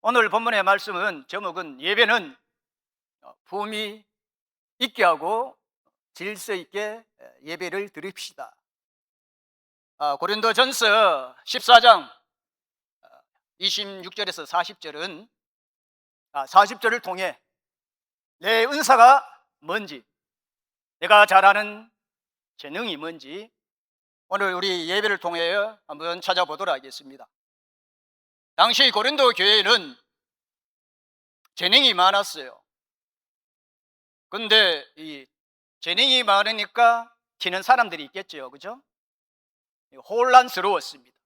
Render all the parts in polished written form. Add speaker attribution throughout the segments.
Speaker 1: 오늘 본문의 말씀은 제목은 예배는 품위 있게 하고 질서 있게 예배를 드립시다. 고린도전서 14장 26절에서 40절은 40절을 통해 내 은사가 뭔지, 내가 잘하는 재능이 뭔지 오늘 우리 예배를 통해 한번 찾아보도록 하겠습니다. 당시 고린도 교회는 재능이 많았어요. 근데 이 재능이 많으니까 튀는 사람들이 있겠죠, 그죠? 혼란스러웠습니다.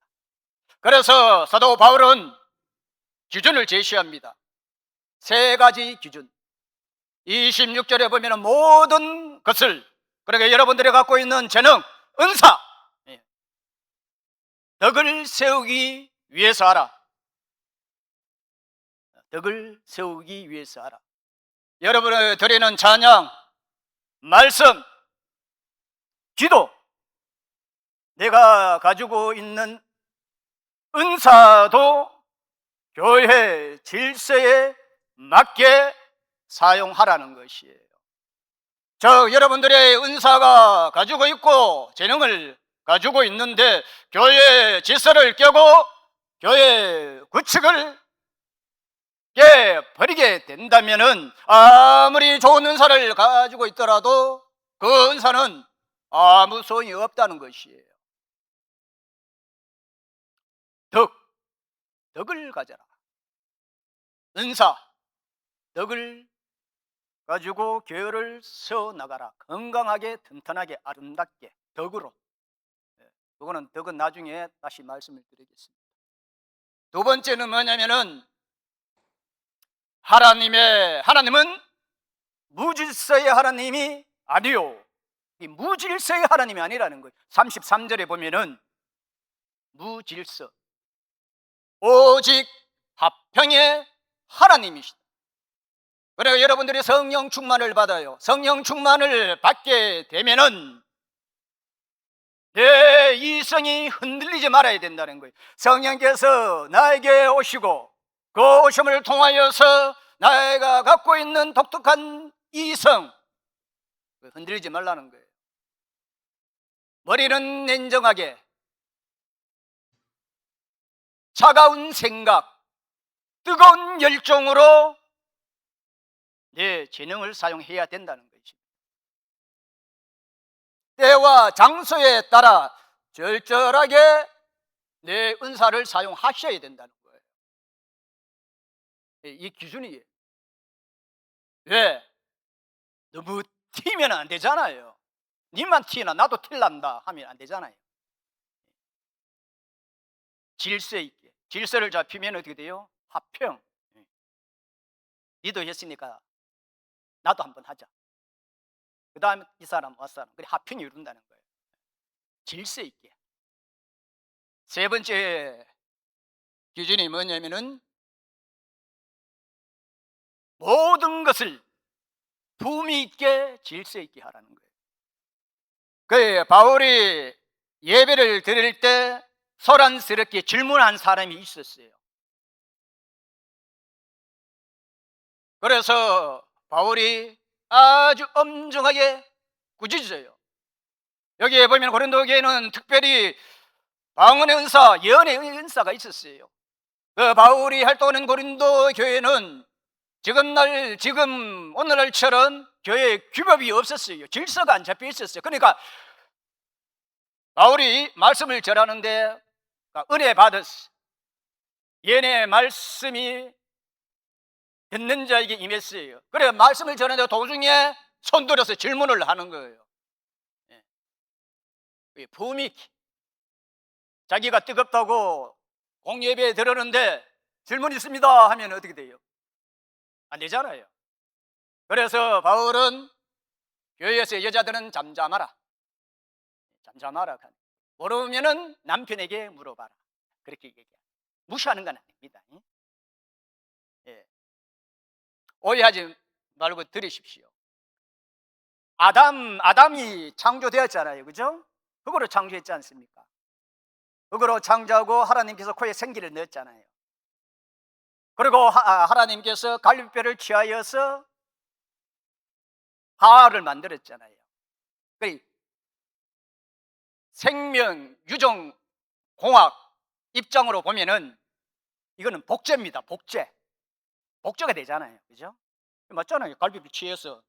Speaker 1: 그래서 사도 바울은 기준을 제시합니다. 세 가지 기준. 26절에 보면 모든 것을, 그러니까 여러분들이 갖고 있는 재능, 은사, 덕을 세우기 위해서 하라. 덕을 세우기 위해서 하라. 여러분이 드리는 찬양, 말씀, 기도, 내가 가지고 있는 은사도 교회 질서에 맞게 사용하라는 것이에요. 여러분들의 은사가 가지고 있고 재능을 가지고 있는데 교회 질서를 깨고 교회 규칙을 깨버리게 된다면은 아무리 좋은 은사를 가지고 있더라도 그 은사는 아무 소용이 없다는 것이에요. 덕을 가져라. 은사, 덕을 가지고 교회를 세워나가라. 건강하게, 튼튼하게, 아름답게, 덕으로. 덕은 나중에 다시 말씀을 드리겠습니다. 두 번째는 뭐냐면은 하나님은 무질서의 하나님이 아니요. 이 무질서의 하나님이 아니라는 거예요. 33절에 보면은 무질서, 오직 화평의 하나님이시다. 그래서 여러분들이 성령 충만을 받아요. 성령 충만을 받게 되면은 내 이성이 흔들리지 말아야 된다는 거예요. 성령께서 나에게 오시고 그 오심을 통하여서 내가 갖고 있는 독특한 이성 흔들리지 말라는 거예요. 머리는 냉정하게, 차가운 생각, 뜨거운 열정으로 내 재능을 사용해야 된다는 것입니다. 때와 장소에 따라 절절하게 내 은사를 사용하셔야 된다는 거예요. 이 기준이에요. 왜? 너무 튀면 안 되잖아요. 니만 티나 나도 튈란다 하면 안 되잖아요. 질서 있게. 질서를 잡히면 어떻게 돼요? 화평. 니도 했으니까 나도 한번 하자. 그 다음에 이 사람, 윗사람. 그래 화평이 이룬다는 거예요. 질서 있게. 세 번째 기준이 뭐냐면은 모든 것을 품위 있게 질서 있게 하라는 거예요. 그 바울이 예배를 드릴 때 소란스럽게 질문한 사람이 있었어요. 그래서 바울이 아주 엄정하게 꾸짖어요. 여기에 보면 고린도 교회는 특별히 방언의 은사, 예언의 은사가 있었어요. 그 바울이 활동하는 고린도 교회는 지금 오늘날처럼 교회에 규범이 없었어요. 질서가 안 잡혀 있었어요. 그러니까 바울이 말씀을 전하는데 은혜 받았어. 예언의 말씀이 듣는 자에게 임했어요. 그래 말씀을 전하는데 도중에 손들어서 질문을 하는 거예요. 품위, 자기가 뜨겁다고 공예배에 들었는데 질문 있습니다 하면 어떻게 돼요? 안 되잖아요. 그래서 바울은 교회에서 여자들은 잠잠하라. 모르면은 남편에게 물어봐라. 그렇게 얘기해요. 무시하는 건 아닙니다. 오해하지 말고 들으십시오. 아담이 창조되었잖아요. 그죠? 흙으로 창조했지 않습니까? 흙으로 창조하고 하나님께서 코에 생기를 넣었잖아요. 그리고 하나님께서 갈빗뼈를 취하여서 하와를 만들었잖아요. 그 생명 유전 공학 입장으로 보면은 이거는 복제입니다. 복제가 되잖아요. 그죠? 맞잖아요. 갈빗뼈 취해서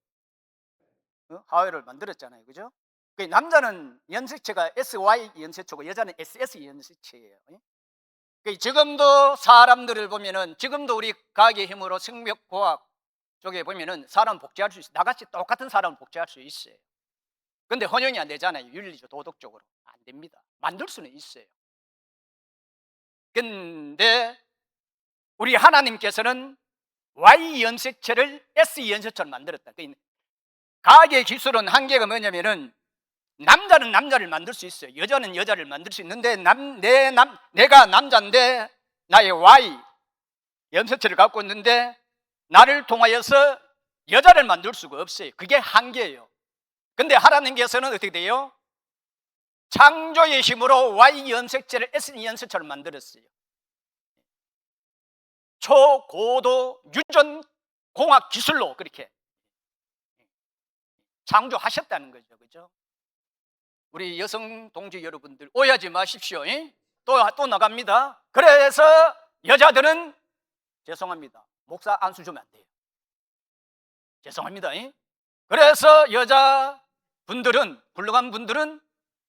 Speaker 1: 하와를 만들었잖아요. 그죠? 그 남자는 연쇄체가 SY 연쇄체고 여자는 SS 연쇄체예요. 지금도 사람들을 보면은, 지금도 우리 과학의 힘으로 생명과학 쪽에 보면은 사람 복제할 수 있어요. 나같이 똑같은 사람을 복제할 수 있어요. 근데 혼용이 안 되잖아요. 윤리적, 도덕적으로 안 됩니다. 만들 수는 있어요. 근데 우리 하나님께서는 Y 연쇄체를 S 연쇄체로 만들었다. 과학의 기술은 한계가 뭐냐면은 남자는 남자를 만들 수 있어요. 여자는 여자를 만들 수 있는데 내가 남자인데 나의 Y 염색체를 갖고 있는데 나를 통하여서 여자를 만들 수가 없어요. 그게 한계예요. 근데 하나님께서는 어떻게 돼요? 창조의 힘으로 Y 염색체를 S 염색체를 만들었어요. 초고도 유전 공학 기술로 그렇게 창조하셨다는 거죠. 그죠? 우리 여성 동지 여러분들 오해하지 마십시오. 또 나갑니다. 그래서 여자들은 죄송합니다. 목사 안수 주면 안 돼요. 죄송합니다. 그래서 여자분들은, 훌륭한 분들은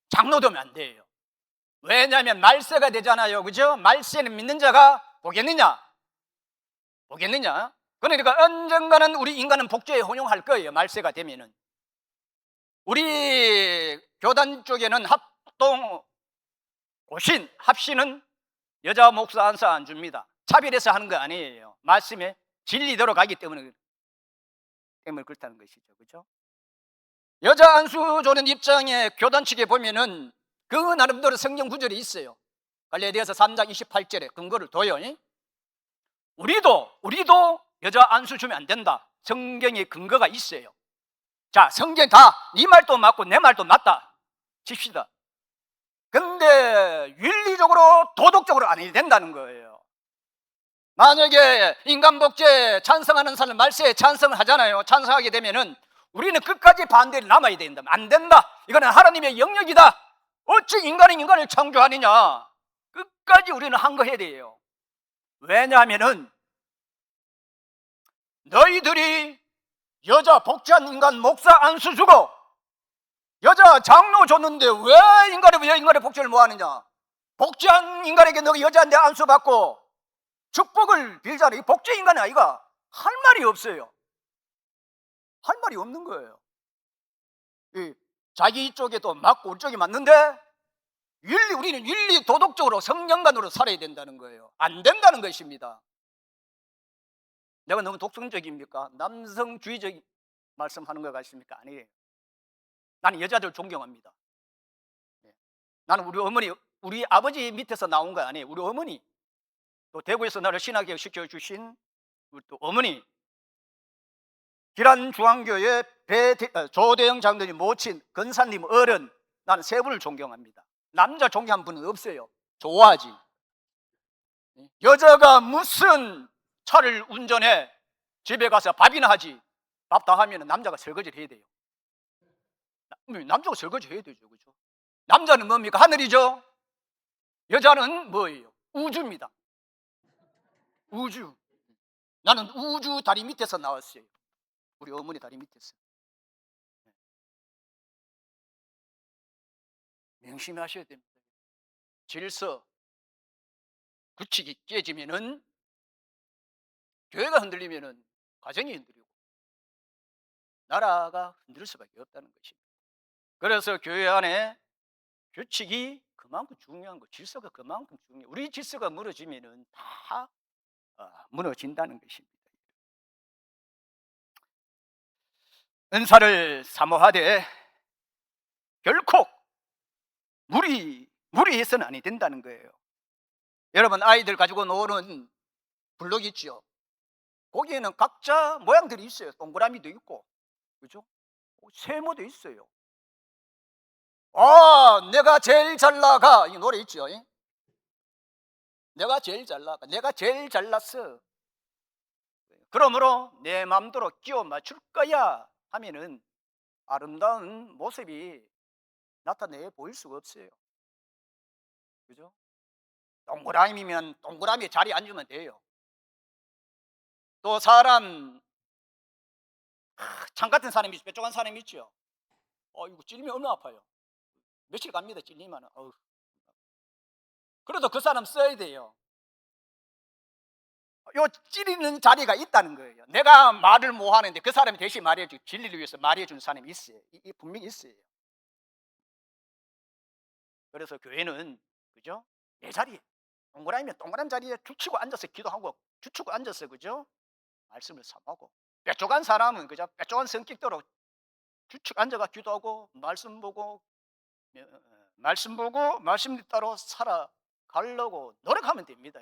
Speaker 1: 장로 되면 안 돼요. 왜냐하면 말세가 되잖아요. 그죠? 말세는 믿는 자가 보겠느냐? 그러니까 언젠가는 우리 인간은 복제에 혼용할 거예요. 말세가 되면은. 우리 교단 쪽에는 합신은 여자 목사 안수 안 줍니다. 차별해서 하는 거 아니에요. 말씀에 진리대로 가기 때문에 그렇다는 것이죠. 그죠? 여자 안수 주는 입장에 교단 측에 보면은 그 나름대로 성경 구절이 있어요. 갈라디아서 3장 28절에 근거를 둬요. 우리도 여자 안수 주면 안 된다. 성경에 근거가 있어요. 자, 성경 다 네 말도 맞고 내 말도 맞다 칩시다. 근데 윤리적으로 도덕적으로 안 해도 된다는 거예요. 만약에 인간 복제 찬성하는 사람 말세에 찬성을 하잖아요. 찬성하게 되면은 우리는 끝까지 반대를 남아야 된다. 안 된다. 이거는 하나님의 영역이다. 어찌 인간이 인간을 창조하느냐. 끝까지 우리는 항거해야 돼요. 왜냐하면은 너희들이 여자 복제한 인간 목사 안수 주고 여자 장로 줬는데 왜 인간의 복제를 뭐 하느냐. 복제한 인간에게 너가 여자한테 안수 받고 축복을 빌잖아. 이 복제 인간이 아이가 할 말이 없어요. 할 말이 없는 거예요. 자기 쪽에도 맞고 우리 쪽이 맞는데 우리는 윤리 도덕적으로 성경관으로 살아야 된다는 거예요. 안 된다는 것입니다. 내가 너무 독성적입니까? 남성주의적 말씀하는 것 같습니까? 아니에요. 나는 여자들 존경합니다. 나는 우리 어머니, 우리 아버지 밑에서 나온 거 아니에요. 우리 어머니, 또 대구에서 나를 신학교육 시켜주신 우리 또 어머니, 기란중앙교회 조대영 장로님 모친 건사님 어른, 나는 세 분을 존경합니다. 남자 존경한 분은 없어요. 좋아하지. 여자가 무슨 차를 운전해 집에 가서 밥이나 하지. 밥 다 하면 남자가 설거지를 해야 돼요. 남자가 설거지 해야 되죠. 그죠? 남자는 뭡니까? 하늘이죠. 여자는 뭐예요? 우주입니다. 우주. 나는 우주 다리 밑에서 나왔어요. 우리 어머니 다리 밑에서. 명심하셔야 됩니다. 질서, 규칙이 깨지면은, 교회가 흔들리면은 가정이 흔들리고 나라가 흔들릴 수밖에 없다는 것입니다. 그래서 교회 안에 규칙이 그만큼 중요한 거, 질서가 그만큼 중요해요. 우리 질서가 무너지면은 다 무너진다는 것입니다. 은사를 사모하되 결코 무리해서는 아니 된다는 거예요. 여러분, 아이들 가지고 노는 블록 있죠. 거기에는 각자 모양들이 있어요. 동그라미도 있고, 그죠? 세모도 있어요. 내가 제일 잘 나가, 이 노래 있죠. 내가 제일 잘 나가, 내가 제일 잘났어. 그러므로 내 마음대로 끼워 맞출 거야 하면은 아름다운 모습이 나타내 보일 수가 없어요. 그죠? 동그라미면 동그라미 자리에 앉으면 돼요. 또 사람 창 같은 사람이 있죠. 뾰족한 사람이 있죠. 이거 찔리면 얼마나 아파요. 며칠 갑니다. 찔리면. 그래도 그 사람 써야 돼요. 요 찌르는 자리가 있다는 거예요. 내가 말을 못 하는데 그 사람이 대신 말해주고 진리를 위해서 말해주는 사람이 있어요. 이 분명히 있어요. 그래서 교회는 그죠? 내 자리에 동그라미면 동그란 자리에 죽치고 앉아서 기도하고 죽치고 앉아서 그죠? 말씀을 삼하고 뾰족한 사람은 그죠? 뾰족한 성격대로 죽치고 앉아가 기도하고 말씀 보고 말씀 따로 살아가려고 노력하면 됩니다.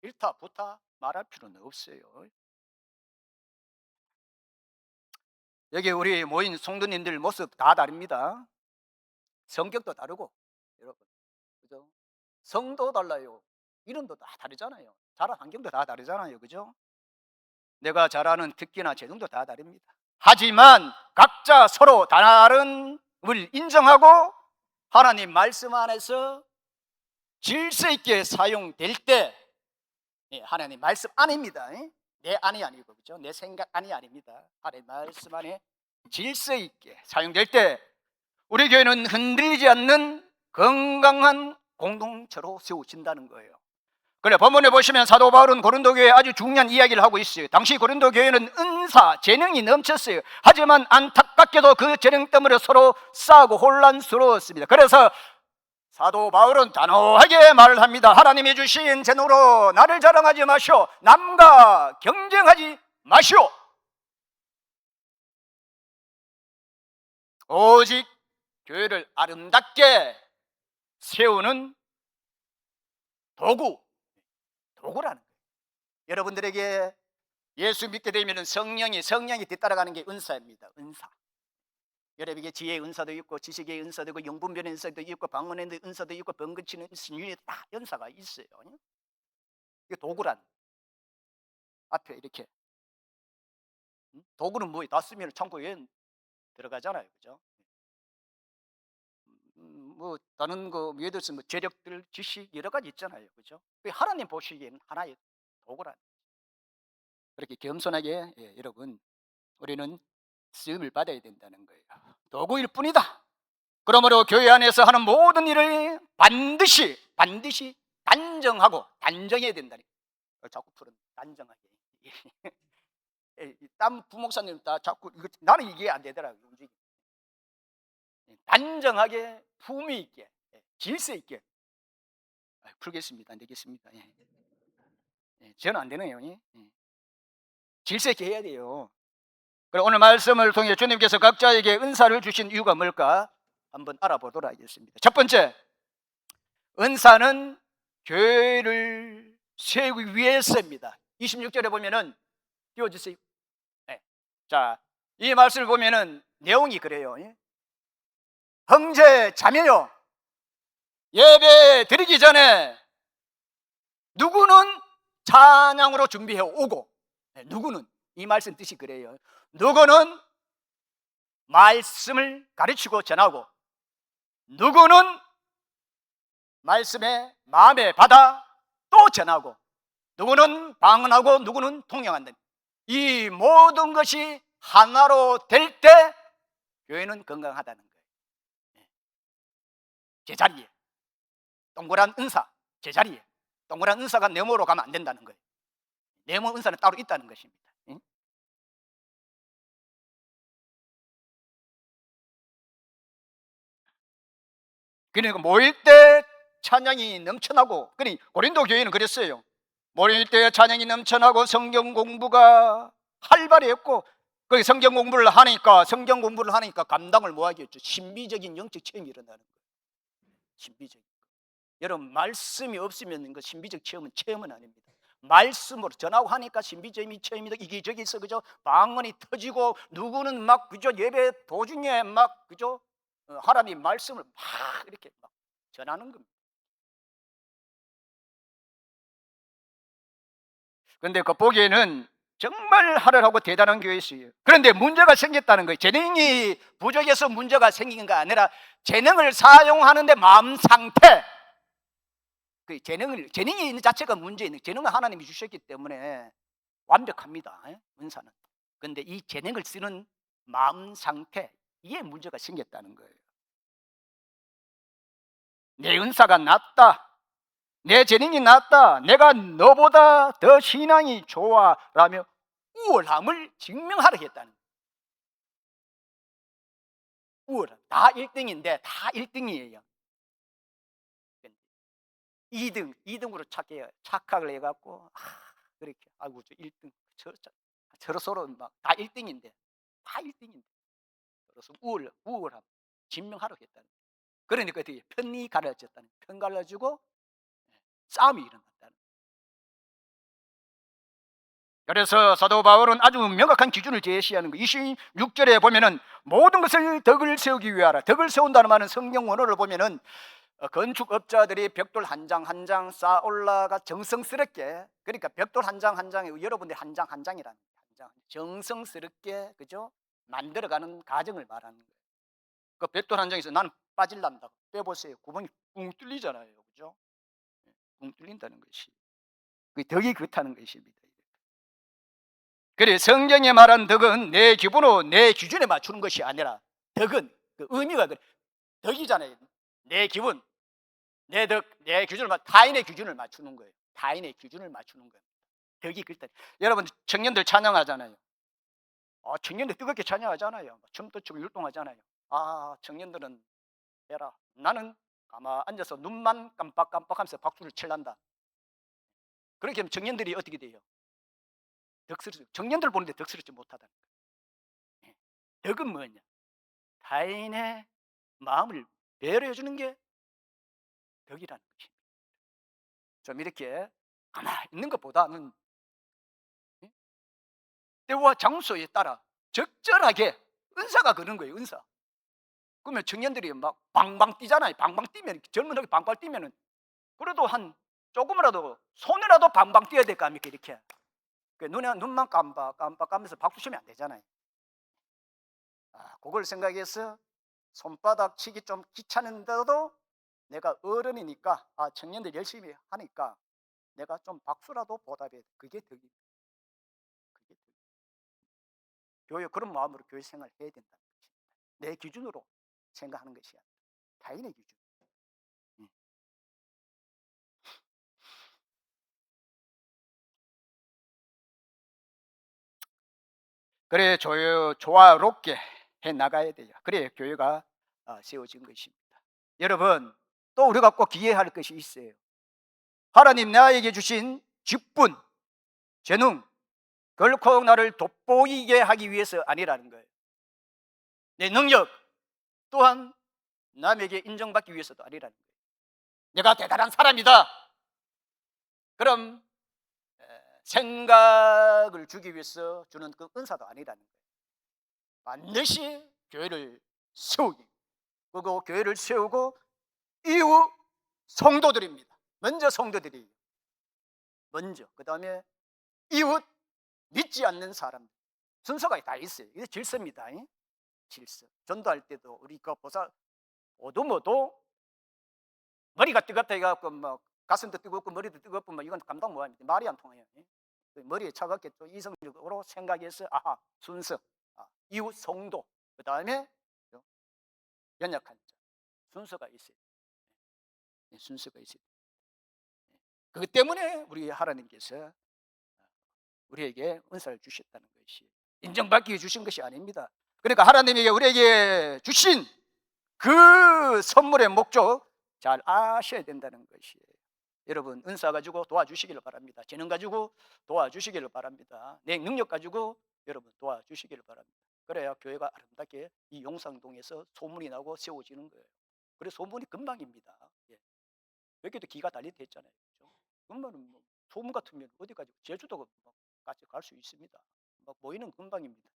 Speaker 1: 일타부타 말할 필요는 없어요. 여기 우리 모인 성도님들 모습 다 다릅니다. 성격도 다르고 여러분 그죠? 성도 달라요. 이름도 다 다르잖아요. 자란 환경도 다 다르잖아요. 그죠? 내가 잘하는 특기나 재능도 다 다릅니다. 하지만 각자 서로 다름을 인정하고 하나님 말씀 안에서 질서 있게 사용될 때 하나님 말씀 안입니다. 내 안이 아니고 그죠? 내 생각 안이 아닙니다. 하나님 말씀 안에 질서 있게 사용될 때 우리 교회는 흔들리지 않는 건강한 공동체로 세워진다는 거예요. 그래 본문에 보시면 사도 바울은 고린도 교회에 아주 중요한 이야기를 하고 있어요. 당시 고린도 교회는 은사, 재능이 넘쳤어요. 하지만 안타깝게도 그 재능 때문에 서로 싸우고 혼란스러웠습니다. 그래서 사도 바울은 단호하게 말을 합니다. 하나님이 주신 재능으로 나를 자랑하지 마시오. 남과 경쟁하지 마시오. 오직 교회를 아름답게 세우는 도구라는 거예요. 여러분들에게 예수 믿게 되면 성령이 뒤따라가는 게 은사입니다. 은사. 여러분에게 지혜의 은사도 있고 지식의 은사도 있고 영분별의 은사도 있고 방언의 은사도 있고 번거치는 신유에 다 은사가 있어요. 이게 도구란 앞에 이렇게 도구는 뭐예요? 다 쓰면 창고에 들어가잖아요. 그죠? 뭐 다른 거 예를 들어서 뭐 재력들 지식 여러 가지 있잖아요. 그죠? 하나님 보시기에는 하나의 도구란 그렇게 겸손하게 여러분 우리는 쓰임을 받아야 된다는 거예요. 도구일 뿐이다. 그러므로 교회 안에서 하는 모든 일을 반드시 단정해야 된다니. 자꾸 푸른 단정하게. 땀 부목사님 다 자꾸 나는 이게 안 되더라고요. 단정하게 품위 있게 질서 있게 풀겠습니다. 안 되겠습니다. 저는 안 되네요. 질서 있게 해야 돼요. 그럼 오늘 말씀을 통해 주님께서 각자에게 은사를 주신 이유가 뭘까 한번 알아보도록 하겠습니다. 첫 번째, 은사는 교회를 세우기 위해서입니다. 26절에 보면은 띄워주세요. 자, 이 말씀을 보면은 내용이 그래요. 형제 자매요, 예배 드리기 전에 누구는 찬양으로 준비해 오고 누구는 이 말씀 뜻이 그래요. 누구는 말씀을 가르치고 전하고 누구는 말씀에 마음에 받아 또 전하고 누구는 방언하고 누구는 통역한다. 이 모든 것이 하나로 될 때 교회는 건강하다는 거예요. 제자리에 동그란 은사, 제자리에 동그란 은사가 네모로 가면 안 된다는 거예요. 네모 은사는 따로 있다는 것입니다. 그러니까 모일 때 찬양이 넘쳐나고, 그러니까 고린도 교회는 그랬어요. 모일 때 찬양이 넘쳐나고 성경 공부가 활발했고, 그 성경 공부를 하니까 감당을 못하겠죠. 신비적인 영적 체험이 일어나는 거예요. 신비적인 거. 여러분 말씀이 없으면 그 신비적 체험은 아닙니다. 말씀으로 전하고 하니까 신비적인 체험이다. 이기저기 있어 그죠? 방언이 터지고 누구는 막 그죠? 예배 도중에 막 그죠? 하나님 말씀을 막 이렇게 막 전하는 겁니다. 그런데 그 보기에는 정말 하늘하고 대단한 교회였어요. 그런데 문제가 생겼다는 거예요. 재능이 부족해서 문제가 생긴 게 아니라 재능을 사용하는데 마음 상태, 그 재능이 있는 자체가 문제는, 재능을 하나님이 주셨기 때문에 완벽합니다. 은사는. 그런데 이 재능을 쓰는 마음 상태, 이게 문제가 생겼다는 거예요. 내 은사가 낫다, 내 재능이 낫다, 내가 너보다 더 신앙이 좋아 라며 우월함을 증명하려겠다는 거예요. 우월함. 다 1등인데 다 1등이에요 2등으로 착각을 해갖고 그렇게 아이고 저 1등 서로 서로 막 다 1등인데 다 1등인데 그래서 우월함 증명하려겠다는 거예요. 그러니까 어떻게 편이 갈라졌다는 거예요. 편 갈라지고 싸움이 일어났다는 거예요. 그래서 사도 바울은 아주 명확한 기준을 제시하는 거예요. 26절에 보면은 모든 것을 덕을 세우기 위하라. 덕을 세운다는 말은 성경 원어를 보면은 건축업자들이 벽돌 한 장 한 장 쌓아 올라가 정성스럽게, 그러니까 벽돌 한 장 한 장에 여러분들이 한 장 한 장이라는 거예요. 정성스럽게 그죠? 만들어가는 과정을 말하는 거예요. 그 벽돌 한 장에서 나는 빠질란다. 빼보세요. 구멍이 붕 뚫리잖아요. 그죠? 붕 뚫린다는 것이. 그 덕이 그렇다는 것입니다. 그래, 성경에 말한 덕은 내 기분으로 내 기준에 맞추는 것이 아니라, 덕은 그 의미가 그래. 덕이잖아요. 내 기분, 내 덕, 내 기준을 타인의 기준을 맞추는 거예요. 타인의 기준을 맞추는 거예요. 덕이 그렇다. 여러분 청년들 찬양하잖아요. 청년들 뜨겁게 찬양하잖아요. 춤도 추고 율동하잖아요. 청년들은 해라. 나는 가만 앉아서 눈만 깜빡깜빡하면서 박수를 칠란다. 그렇게 하면 청년들이 어떻게 돼요? 청년들 보는데 덕스럽지 못하다는 거예요. 덕은 뭐냐? 타인의 마음을 배려해 주는 게 덕이라는 것입니다. 좀 이렇게 가만히 있는 것보다는 때와 장소에 따라 적절하게 은사가 그런 거예요. 은사. 그러면 청년들이 막 방방 뛰잖아요. 방방 뛰면, 젊은 놈이 방방 뛰면은 그래도 한 조금이라도 손이라도 방방 뛰어야 될 거 아닙니까? 이렇게 눈만 깜빡하면서 박수 치면 안 되잖아요. 그걸 생각해서 손바닥 치기 좀 귀찮은데도 내가 어른이니까 청년들 열심히 하니까 내가 좀 박수라도 보답해. 그게 덕이. 교회 그런 마음으로 교회 생활을 해야 된다는 것입니다. 내 기준으로 생각하는 것이 아니라 타인의 기준. 그래 조화롭게 해 나가야 돼요. 그래 교회가 세워진 것입니다. 여러분, 또 우리가 꼭 기회할 것이 있어요. 하나님 나에게 주신 직분, 재능, 결코 나를 돋보이게 하기 위해서 아니라는 거예요. 내 능력 또한 남에게 인정받기 위해서도 아니라는 거예요. 내가 대단한 사람이다. 그럼 생각을 주기 위해서 주는 그 은사도 아니라는 거예요. 반드시 교회를 세우기, 그리고 교회를 세우고 이후 성도들입니다. 먼저 성도들이, 먼저 그 다음에 이웃, 믿지 않는 사람, 순서가 다 있어요. 이게 질서입니다. 질서. 전도할 때도 우리가 보사 어두워도 머리가 뜨겁다 해갖고 뭐 가슴도 뜨겁고 머리도 뜨겁고 뭐 이건 감당 못합니다. 말이 안 통해요. 머리에 차갑게 또 이성적으로 생각해서 순서, 이웃 성도, 그 다음에 연약한 자, 순서가 있어요. 순서가 있어요. 그것 때문에 우리 하나님께서 우리에게 은사를 주셨다는 것이, 인정받기 위해 주신 것이 아닙니다. 그러니까 하나님에게 우리에게 주신 그 선물의 목적 잘 아셔야 된다는 것이에요. 여러분 은사 가지고 도와주시기를 바랍니다. 재능 가지고 도와주시기를 바랍니다. 내 능력 가지고 여러분 도와주시기를 바랍니다. 그래야 교회가 아름답게 이 용상동에서 소문이 나고 세워지는 거예요. 그래서 소문이 금방입니다. 여기도 기가 달리듯 했잖아요. 금방은 뭐 소문 같으면 어디까지, 제주도 같이 갈 수 있습니다. 막 모이는 금방입니다.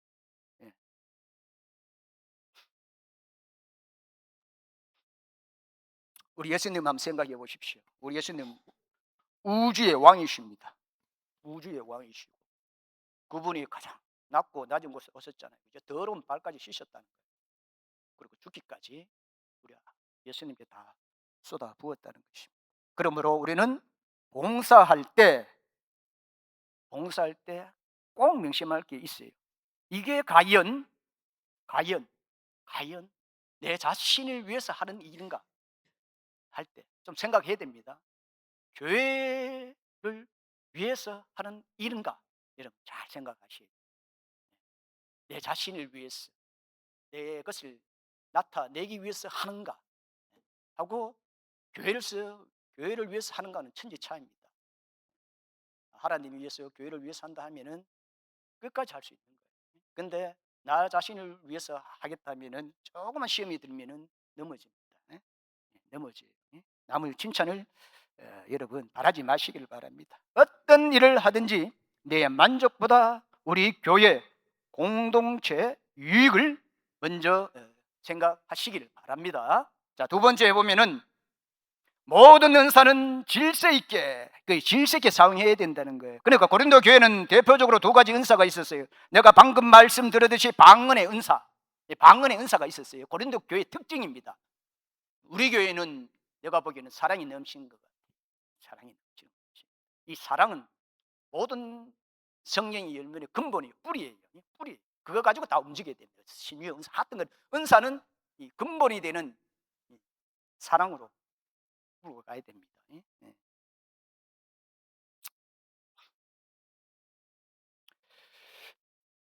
Speaker 1: 우리 예수님 한번 생각해 보십시오. 우리 예수님 우주의 왕이십니다. 우주의 왕이시고 그분이 가장 낮고 낮은 곳에 오셨잖아요. 이제 더러운 발까지 씻었다는 거예요. 그리고 죽기까지 우리 예수님께 다 쏟아 부었다는 것입니다. 그러므로 우리는 봉사할 때 꼭 명심할 게 있어요. 이게 과연 내 자신을 위해서 하는 일인가 할 때 좀 생각해야 됩니다. 교회를 위해서 하는 일인가? 여러분 잘 생각하시고 내 자신을 위해서 내 것을 나타내기 위해서 하는가 하고 교회를 위해서 하는가는 천지 차이입니다. 하나님을 위해서 교회를 위해서 한다 하면은 끝까지 할 수 있는 거예요. 근데 나 자신을 위해서 하겠다면은 조금만 시험이 들면은 넘어집니다. 넘어져요. 남의 칭찬을 여러분 바라지 마시기를 바랍니다. 어떤 일을 하든지 내 만족보다 우리 교회 공동체 유익을 먼저 생각하시기를 바랍니다. 자, 두 번째 보면은 모든 은사는 질서 있게 사용해야 된다는 거예요. 그러니까 고린도 교회는 대표적으로 두 가지 은사가 있었어요. 내가 방금 말씀드렸듯이 방언의 은사가 있었어요. 고린도 교회의 특징입니다. 우리 교회는 내가 보기에는 사랑이 넘치는 것 같아요. 사랑이 넘치는 것이. 이 사랑은 모든 성령의 열매의 근본이에요. 뿌리예요. 뿌리. 그거 가지고 다 움직여야 됩니다. 신유의 은사, 하여튼 은사는 이 근본이 되는 사랑으로 풀고 가야 됩니다.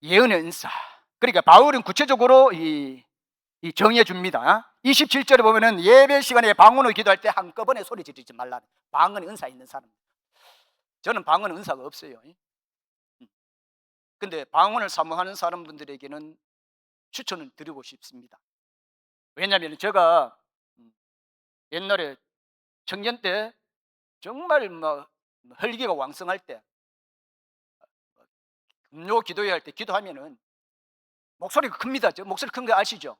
Speaker 1: 예언의 은사. 그러니까 바울은 구체적으로 정해 줍니다. 27절에 보면은 예배 시간에 방언으로 기도할 때 한꺼번에 소리 지르지 말라. 방언의 은사 있는 사람. 저는 방언 은사가 없어요. 근데 방언을 사모하는 사람분들에게는 추천을 드리고 싶습니다. 왜냐하면 제가 옛날에 청년 때 정말 혈기가 왕성할 때 금요 기도회 할 때 기도하면은 목소리가 큽니다. 목소리 큰 거 아시죠?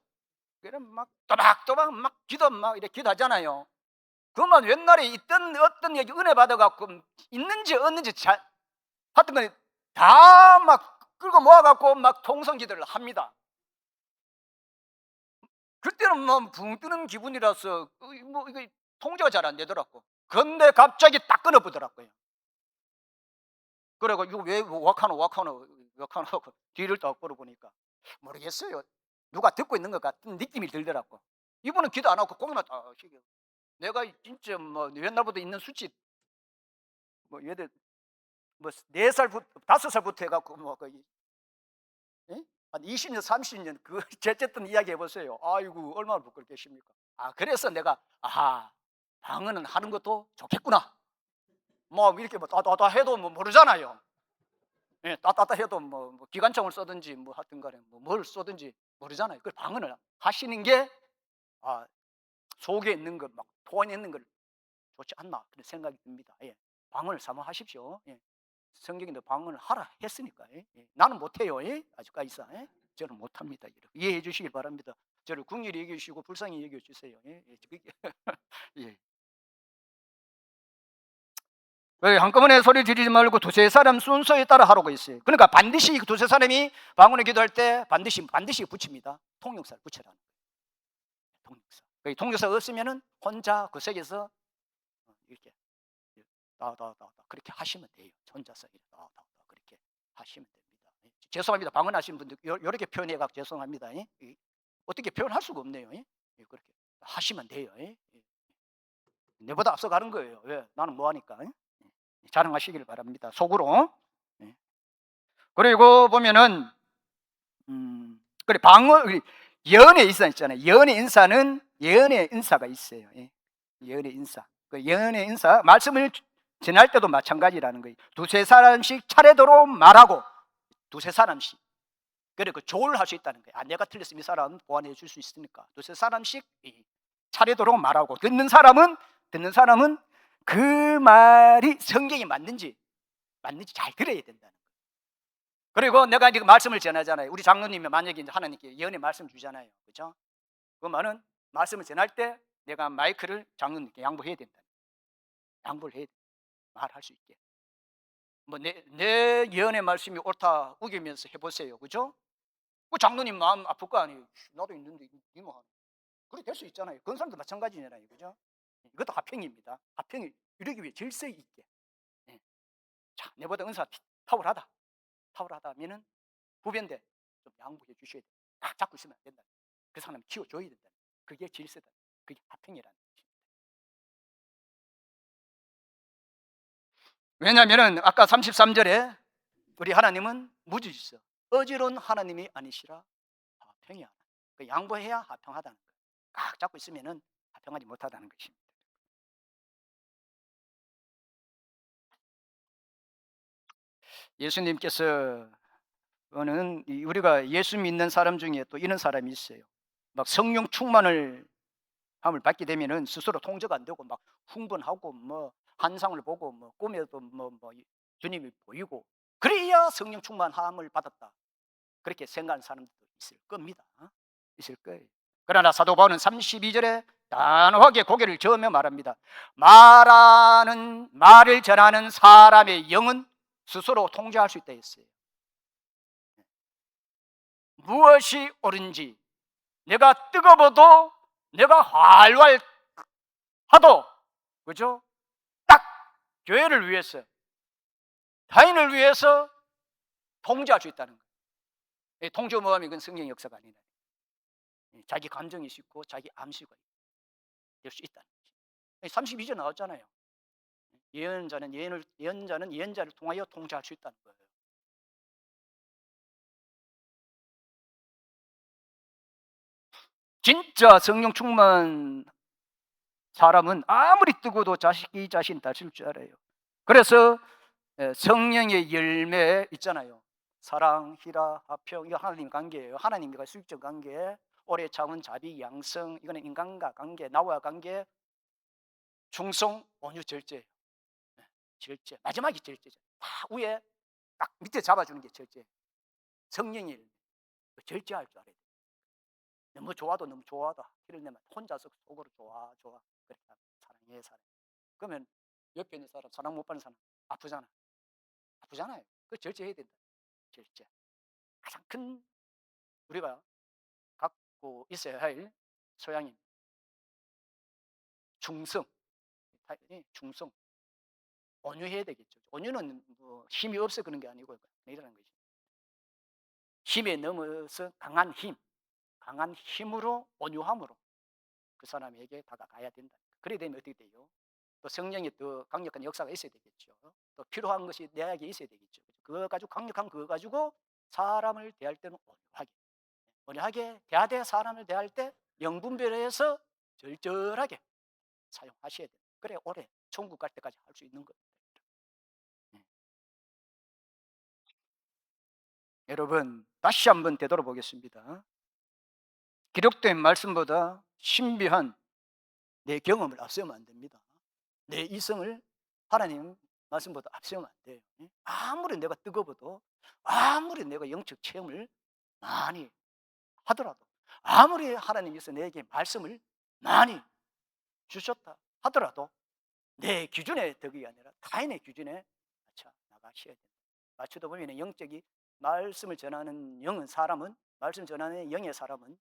Speaker 1: 그럼 막 또박또박 막 이렇게 기도하잖아요. 그만 옛날에 있던 어떤 얘기 은혜 받아갖고 있는지 없는지 하여튼 간에 다 막 끌고 모아갖고 막 통성 기도를 합니다. 그때는 뭐 붕 뜨는 기분이라서 이게 통제가 잘 안 되더라고. 근데 갑자기 딱 끊어보더라고요. 그래가 이거 왜 왁하노 뒤를 딱 걸어보니까 모르겠어요. 누가 듣고 있는 것 같은 느낌이 들더라고. 이분은 기도 안 하고 고기만 딱 시켜. 내가 진짜 옛날부터 있는 수치 얘들 4살부터 5살부터 해갖고 한 20년 30년 그 어쨌든 이야기 해보세요. 아이고 얼마나 부끄럽겠습니까. 그래서 내가 방언은 하는 것도 좋겠구나. 이렇게 따따따 해도 모르잖아요. 따따따 해도 기관총을 쏘든지 하여튼 간에 뭘 쏘든지 모르잖아요. 그 방언을 하시는 게 속에 있는 것 막 토해내는 걸 좋지 않나 그런 생각이 듭니다. 방언을 사모하십시오. 성경에도 방언을 하라 했으니까. 나는 못해요. 아직까지 저는 못합니다. 이해해 주시길 바랍니다. 저를 궁일히 얘기해 주시고 불쌍히 얘기해 주세요. 왜 한꺼번에 소리 지르지 말고 두세 사람 순서에 따라 하라고 있어요. 그러니까 반드시 두세 사람이 방언에 기도할 때 반드시 붙입니다. 통역사를 붙여라는 거예요. 통역사 없으면은 혼자 그 색에서 이렇게 그렇게 하시면 돼요. 혼자서 그렇게 하시면 됩니다. 죄송합니다. 방언하시는 분들 이렇게 표현해가 죄송합니다. 어떻게 표현할 수가 없네요. 그렇게 하시면 돼요. 내보다 앞서가는 거예요. 왜? 나는 뭐하니까. 자랑하시길 바랍니다. 속으로. 그리고 보면은 그래 방언 예언의 인사 있잖아요. 예언의 인사가 있어요. 예언의 인사. 그 예언의 인사 말씀을 전할 때도 마찬가지라는 거예요. 두세 사람씩 차례대로 말하고 두세 사람씩 그리고 조언을 할 수 있다는 거예요. 내가 틀렸으면 이 사람은 보완해 줄 수 있으니까 두세 사람씩 차례대로 말하고 듣는 사람은 그 말이 성경이 맞는지 잘 들어야 된다는 거예요. 그리고 내가 지금 말씀을 전하잖아요. 우리 장로님이 만약에 하나님께 예언의 말씀 주잖아요. 그렇죠? 그 말은 말씀을 전할 때 내가 마이크를 장로님께 양보해야 된다. 양보를 해야 돼. 말할 수 있게. 뭐 내 예언의 말씀이 옳다 우기면서 해보세요. 그죠? 그 장로님 마음 아플 거 아니에요. 나도 있는데 이뭐 하는. 그래 될 수 있잖아요. 그런 사람도 마찬가지잖아요. 그죠? 이것도 화평입니다. 화평이 이루기 위해 질서 있게. 예. 자, 내보다 은사 탁월하다. 탁월하다면은 후배인데 좀 양보해 주셔야 돼. 딱 잡고 있으면 안 된다. 그 사람 키워줘야 된다. 그게 질서다. 그게 화평이라는 것입니다. 왜냐하면은 아까 33절에 우리 하나님은 무주지서 어지러운 하나님이 아니시라 화평이 하나. 그 양보해야 화평하다는 거예요. 꽉 잡고 있으면은 화평하지 못하다는 것입니다. 예수님께서 는 우리가 예수 믿는 사람 중에 또 이런 사람이 있어요. 막 성령 충만을 함을 받게 되면은 스스로 통제가 안 되고 막 흥분하고 뭐 환상을 보고 뭐 꿈에도 뭐 주님이 보이고 그래야 성령 충만함을 받았다. 그렇게 생각하는 사람들도 있을 겁니다. 있을 거예요. 그러나 사도 바울은 32절에 단호하게 고개를 저으며 말합니다. 말을 전하는 사람의 영은 스스로 통제할 수 있다 했어요. 무엇이 옳은지 내가 뜨거워도 내가 활활 하도 그죠? 딱 교회를 위해서 타인을 위해서 통제할 수 있다는 거예요. 통제 모함이 그건 성령 역사가 아니다. 자기 감정이 있고 자기 암시가 될 수 있다는 거죠. 32절 나왔잖아요. 예언자는 예언자를 통하여 통제할 수 있다는 거예요. 진짜 성령 충만 사람은 아무리 뜨거워도 자식이 자신 다칠 줄 알아요. 그래서 성령의 열매 있잖아요. 사랑, 희라, 화평, 이거 하나님 관계예요. 하나님과 수직적 관계, 오래 참은 자비, 양성, 이거는 인간과 관계, 나와 관계, 충성, 온유, 절제. 절제. 마지막이 절제죠. 다 위에 딱 밑에 잡아주는 게 절제. 성령이 절제할 줄 알아야 돼. 너무 좋아도 너무 좋아하다. 티를 내면 혼자서 속으로 좋아. 그래 사랑해. 그러면 옆에 있는 사람 사랑 못 받는 사람 아프잖아요. 그 절제해야 된다. 절제. 가장 큰 우리가 갖고 있어야 할 소양입니다. 충성. 온유해야 되겠죠. 온유는 뭐 힘이 없어 그런 게 아니고 이라는 거죠. 힘에 넘어서 강한 힘으로 온유함으로 그 사람에게 다가가야 된다. 그래야 되면 어떻게 돼요? 또 성령의 더 강력한 역사가 있어야 되겠죠. 또 필요한 것이 내게 있어야 되겠죠. 그거 가지고 강력한 그거 가지고 사람을 대할 때는 온유하게 대하되 사람을 대할 때 영분별해서 절절하게 사용하셔야 돼요. 그래 오래 천국 갈 때까지 할 수 있는 겁니다. 여러분 다시 한번 되돌아보겠습니다. 기록된 말씀보다 신비한 내 경험을 앞세우면 안 됩니다. 내 이성을 하나님 말씀보다 앞세우면 안 돼요. 아무리 내가 뜨거워도 아무리 내가 영적 체험을 많이 하더라도 아무리 하나님께서 내게 말씀을 많이 주셨다 하더라도 내 기준의 덕이 아니라 타인의 기준에 맞춰 나가셔야 됩니다. 맞추다 보면 영적이 말씀을 전하는 영은 사람은 말씀 전하는 영의 사람은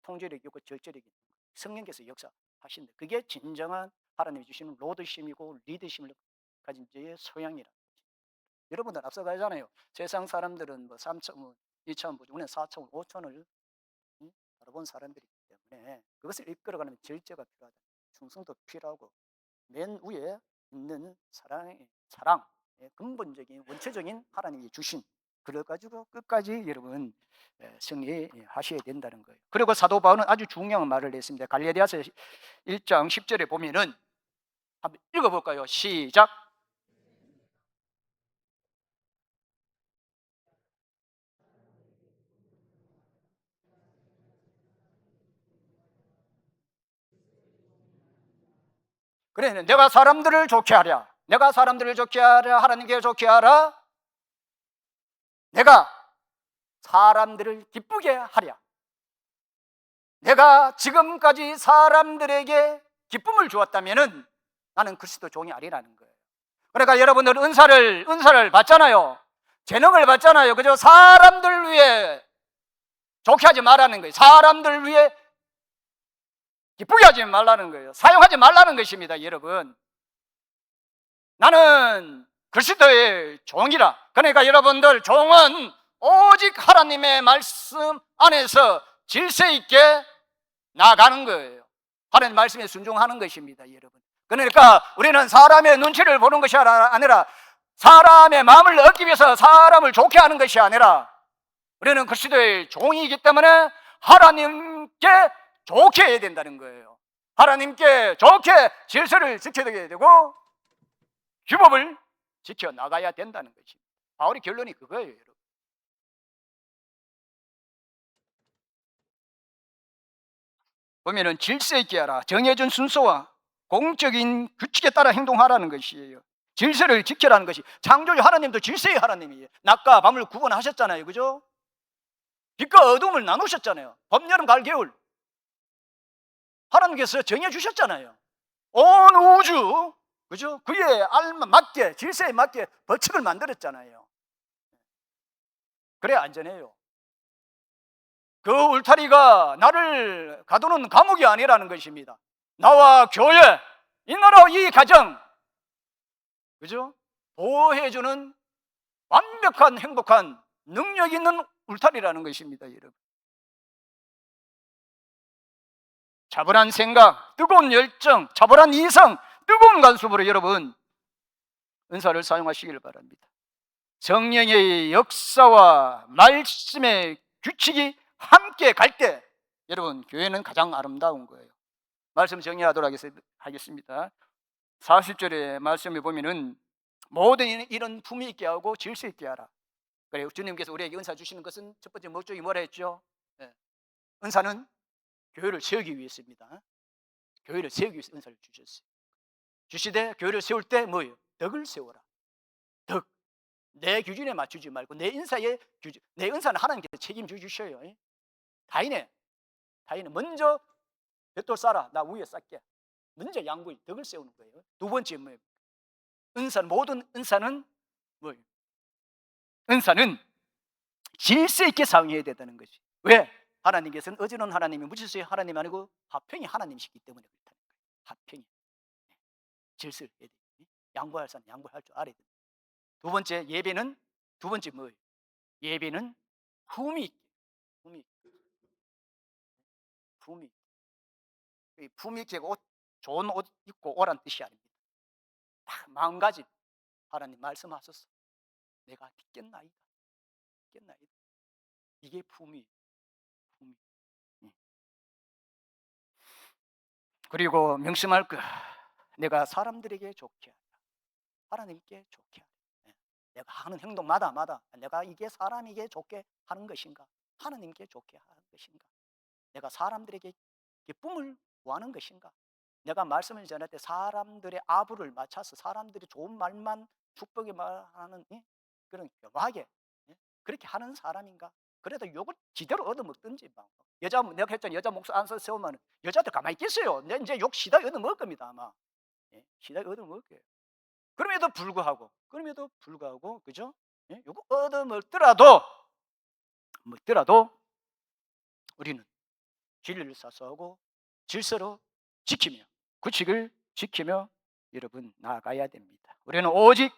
Speaker 1: 통제력이 있고 절제력이 있는 거예요. 성령께서 역사하신다. 그게 진정한 하나님이 주시는 로드심이고 리더십을 가진 자의 소양이라. 여러분들 앞서가잖아요. 세상 사람들은 뭐 3천, 2천, 우리는 4천, 5천을 바라본 사람들이기 때문에 그것을 이끌어가는 절제가 필요하다. 충성도 필요하고 맨 위에 있는 사랑, 근본적인 원초적인 하나님이 주신 그걸 가지고 끝까지 여러분 승리하셔야 된다는 거예요. 그리고 사도 바울은 아주 중요한 말을 했습니다. 갈라디아서 1장 10절에 보면은 한번 읽어볼까요? 시작. 그래, 내가 사람들을 좋게 하랴. 내가 사람들을 좋게 하랴. 하나님께 좋게 하라. 내가 사람들을 기쁘게 하랴. 내가 지금까지 사람들에게 기쁨을 주었다면은 나는 그리스도 종이 아니라는 거예요. 그러니까 여러분들 은사를 받잖아요. 재능을 받잖아요. 그죠? 사람들 위해 좋게 하지 말라는 거예요. 사람들 위해 기쁘게 하지 말라는 거예요. 사용하지 말라는 것입니다, 여러분. 나는 그리스도의 종이라. 그러니까 여러분들 종은 오직 하나님의 말씀 안에서 질서 있게 나아가는 거예요. 하나님 말씀에 순종하는 것입니다, 여러분. 그러니까 우리는 사람의 눈치를 보는 것이 아니라 사람의 마음을 얻기 위해서 사람을 좋게 하는 것이 아니라 우리는 그리스도의 종이기 때문에 하나님께 좋게 해야 된다는 거예요. 하나님께 좋게 질서를 지켜야 되고 규범을 지켜나가야 된다는 것입니다. 바울의 결론이 그거예요, 여러분. 보면은 질서 있게 하라. 정해진 순서와 공적인 규칙에 따라 행동하라는 것이에요. 질서를 지켜라는 것이, 창조주 하나님도 질서의 하나님이에요. 낮과 밤을 구분하셨잖아요, 그죠? 빛과 어둠을 나누셨잖아요. 봄, 여름, 가을, 겨울 하나님께서 정해주셨잖아요. 온 우주, 그죠? 그에 맞게, 질서에 맞게 법칙을 만들었잖아요. 그래야 안전해요. 그 울타리가 나를 가두는 감옥이 아니라는 것입니다. 나와 교회, 이 나라, 이 가정, 그죠? 보호해주는 완벽한 행복한 능력 있는 울타리라는 것입니다, 여러분. 자벌한 생각, 뜨거운 열정, 자벌한 이성, 뜨거운 간섭으로 여러분 은사를 사용하시길 바랍니다. 성령의 역사와 말씀의 규칙이 함께 갈 때 여러분 교회는 가장 아름다운 거예요. 말씀 정리하도록 하겠습니다. 40절의 말씀에 보면은 모든 이런 품위 있게 하고 질서 있게 하라. 그래요. 주님께서 우리에게 은사 주시는 것은 첫 번째 목적이 뭐라 했죠? 네. 은사는 교회를 세우기 위해서입니다. 교회를 세우기 위해서 은사를 주셨어요. 주시되 교회를 세울 때 뭐예요? 덕을 세워라. 덕. 내 기준에 맞추지 말고 내 인사의 기준, 내 은사는 하나님께서 책임져 주셔요. 다인에 먼저 벽돌 쌓아라. 나 위에 쌓게. 먼저 양보의 덕을 세우는 거예요. 두 번째 뭐예요? 모든 은사는 뭐예요? 은사는 질서 있게 사용해야 된다는 것이. 왜? 하나님께서는 어지러운 하나님이 무질서의 하나님 아니고 화평이 하나님이시기 때문에 그렇다는 거예요. 화평이. 질서를 해야 돼요. 양보할 사람 양보할 줄 알아야 돼요. 두 번째 예배는 두 번째 뭐예요? 예배는 품위 있게. 품위 있게 좋은 옷 입고 오란 뜻이 아닙니다. 딱 마음가짐. 하나님 말씀하셨어. 내가 믿겠나이다. 이게 품위. 그리고 명심할 것, 내가 사람들에게 좋게 하라. 하나님께 좋게 하라. 내가 하는 행동마다 내가 이게 사람에게 좋게 하는 것인가, 하나님께 좋게 하는 것인가, 내가 사람들에게 기쁨을 구하는 것인가, 내가 말씀을 전할 때 사람들의 아부를 맞춰서 사람들이 좋은 말만 축복의 말하는 그런 묘하게 그렇게 하는 사람인가. 그래도 욕을 지대로 얻어먹든지 내가 했잖아. 여자 목소 안 서 세우면 여자들 가만히 있겠어요. 이제 욕 시다 얻어먹을 겁니다 아마. 시다 얻어먹을 거예요. 그럼에도 불구하고 그죠? 요거 얻어먹더라도 우리는 진리를 사수하고 질서로 지키며 규칙을 지키며 여러분 나아가야 됩니다. 우리는 오직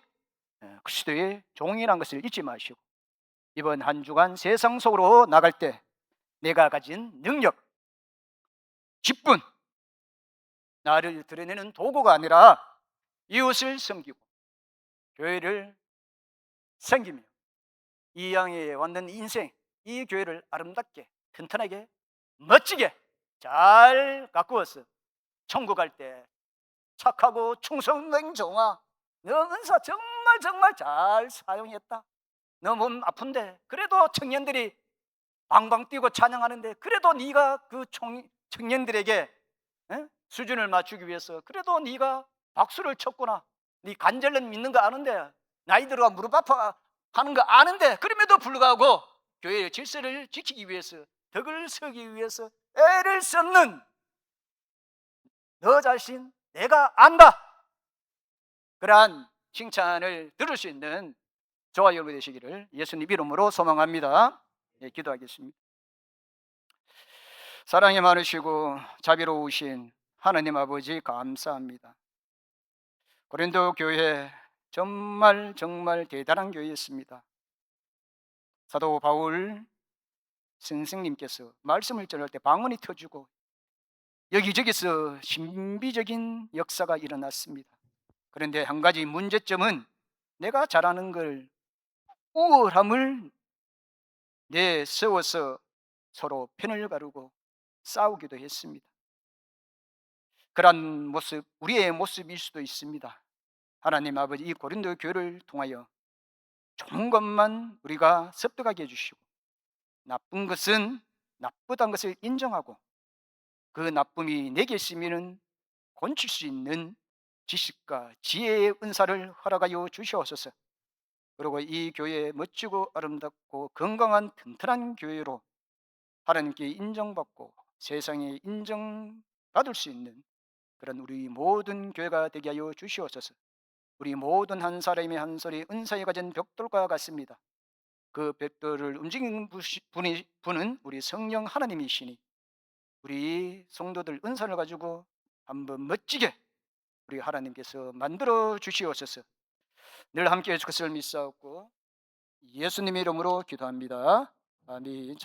Speaker 1: 그리스도의 종이라는 것을 잊지 마시고 이번 한 주간 세상 속으로 나갈 때 내가 가진 능력, 직분, 나를 드러내는 도구가 아니라 이웃을 섬기고 교회를 섬기며 이 양에 왔는 인생, 이 교회를 아름답게 튼튼하게 멋지게 잘 가꾸어서 천국 갈 때 착하고 충성된 종아, 너 은사 정말 잘 사용했다. 너 몸 아픈데 그래도 청년들이 방방 뛰고 찬양하는데 그래도 네가 그 청년들에게 수준을 맞추기 위해서 그래도 네가 박수를 쳤구나. 네 간절은 믿는 거 아는데 나이 들어가 무릎 아파 하는 거 아는데 그럼에도 불구하고 교회의 질서를 지키기 위해서 덕을 세우기 위해서 애를 썼는 너 자신 내가 안다. 그러한 칭찬을 들을 수 있는 저와 여러분 되시기를 예수님 이름으로 소망합니다. 예, 기도하겠습니다. 사랑이 많으시고 자비로우신 하나님 아버지 감사합니다. 고린도 교회 정말 대단한 교회였습니다. 사도 바울 선생님께서 말씀을 전할 때 방언이 터지고 여기저기서 신비적인 역사가 일어났습니다. 그런데 한 가지 문제점은 내가 잘하는 걸 우월함을 내세워서 서로 편을 가르고 싸우기도 했습니다. 그러한 모습, 우리의 모습일 수도 있습니다. 하나님 아버지, 이 고린도 교회를 통하여 좋은 것만 우리가 습득하게 해주시고 나쁜 것은 나쁘다는 것을 인정하고 그 나쁨이 내게 있으면 고칠 수 있는 지식과 지혜의 은사를 허락하여 주시옵소서. 그리고 이 교회 멋지고 아름답고 건강한 튼튼한 교회로 하나님께 인정받고 세상에 인정받을 수 있는 그런 우리 모든 교회가 되게 하여 주시옵소서. 우리 모든 한 사람이 한 소리 은사에 가진 벽돌과 같습니다. 그 벽돌을 움직이는 분은 우리 성령 하나님이시니 우리 성도들 은사를 가지고 한번 멋지게 우리 하나님께서 만들어 주시옵소서. 늘 함께 해줄 것을 믿사옵고 예수님 이름으로 기도합니다. 아멘.